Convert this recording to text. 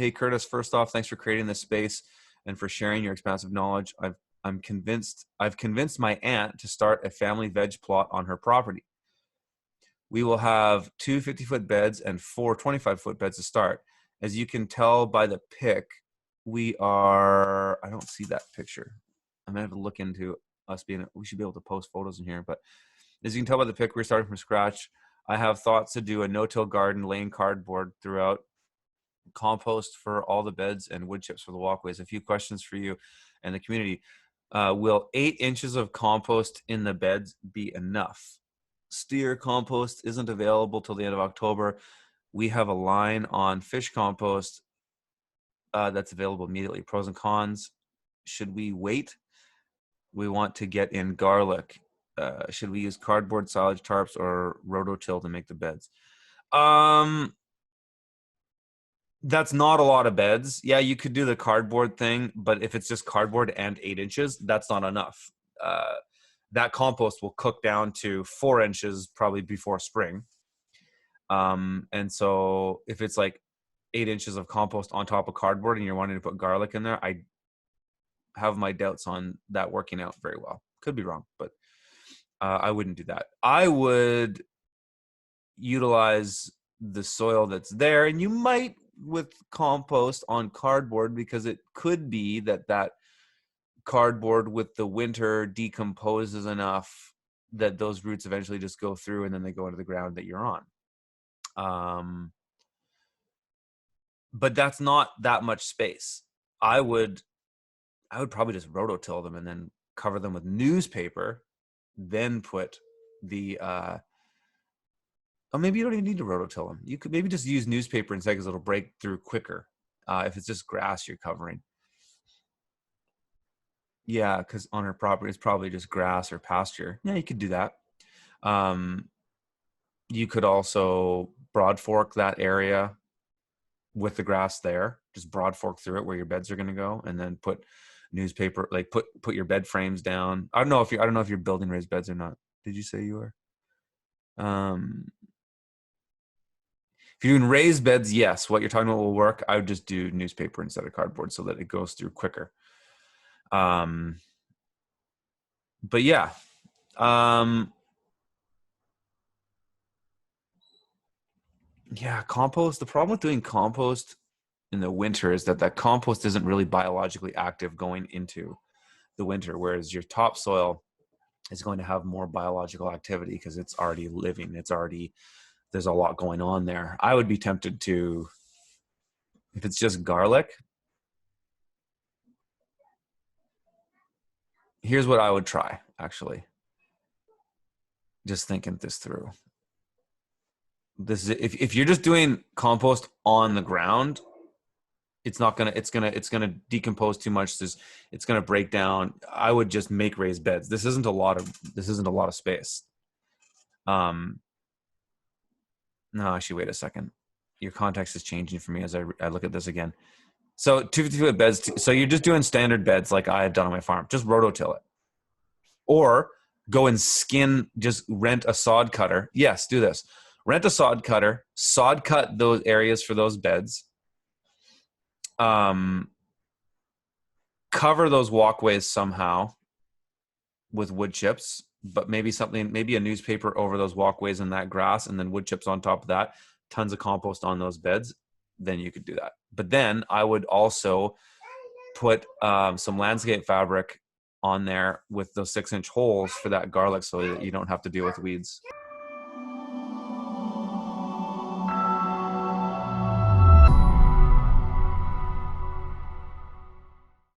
Hey, Curtis, first off, thanks for creating this space and for sharing your expansive knowledge. I've convinced my aunt to start a family veg plot on her property. We will have two 50-foot beds and four 25-foot beds to start. As you can tell by the pic, I don't see that picture. I'm gonna have to look into we should be able to post photos in here, but as you can tell by the pic, we're starting from scratch. I have thoughts to do a no-till garden, laying cardboard throughout, compost for all the beds, and wood chips for the walkways. A few questions for you and the community. Will 8 inches of compost in the beds be enough? Steer compost isn't available till the end of October. We have a line on fish compost that's available immediately. Pros and cons. Should we wait? We want to get in garlic. Should we use cardboard, silage, tarps, or rototill to make the beds? That's not a lot of beds. Yeah, you could do the cardboard thing, but if it's just cardboard and 8 inches, that's not enough. That compost will cook down to 4 inches probably before spring. And so if it's like 8 inches of compost on top of cardboard and you're wanting to put garlic in there, I have my doubts on that working out very well. Could be wrong, but I wouldn't do that. I would utilize the soil that's there, and you might with compost on cardboard, because it could be that cardboard with the winter decomposes enough that those roots eventually just go through and then they go into the ground that you're on. But that's not that much space. I would probably just rototill them and then cover them with newspaper, then put the maybe you don't even need to rototill them. You could maybe just use newspaper instead, because it'll break through quicker if it's just grass you're covering. Yeah, because on her property it's probably just grass or pasture. Yeah, you could do that. You could also broad fork that area with the grass there. Just broad fork through it where your beds are going to go, and then put newspaper, like put your bed frames down. I don't know if you're building raised beds or not. Did you say you were? If you're doing raised beds, yes, what you're talking about will work. I would just do newspaper instead of cardboard so that it goes through quicker. But yeah. Yeah, compost. The problem with doing compost in the winter is that compost isn't really biologically active going into the winter, whereas your topsoil is going to have more biological activity because it's already living. There's a lot going on there. I would be tempted to, if it's just garlic, here's what I would try, actually. Just thinking this through. This is if you're just doing compost on the ground, it's gonna decompose too much. It's gonna break down. I would just make raised beds. This isn't a lot of space. No, actually, wait a second. Your context is changing for me as I look at this again. So 250-foot beds. So you're just doing standard beds like I had done on my farm. Just rototill it, or go and just rent a sod cutter. Yes, do this. Rent a sod cutter. Sod cut those areas for those beds. Cover those walkways somehow with wood chips, but maybe a newspaper over those walkways and that grass, and then wood chips on top of that, tons of compost on those beds. Then you could do that. But then I would also put some landscape fabric on there with those 6-inch holes for that garlic so that you don't have to deal with weeds.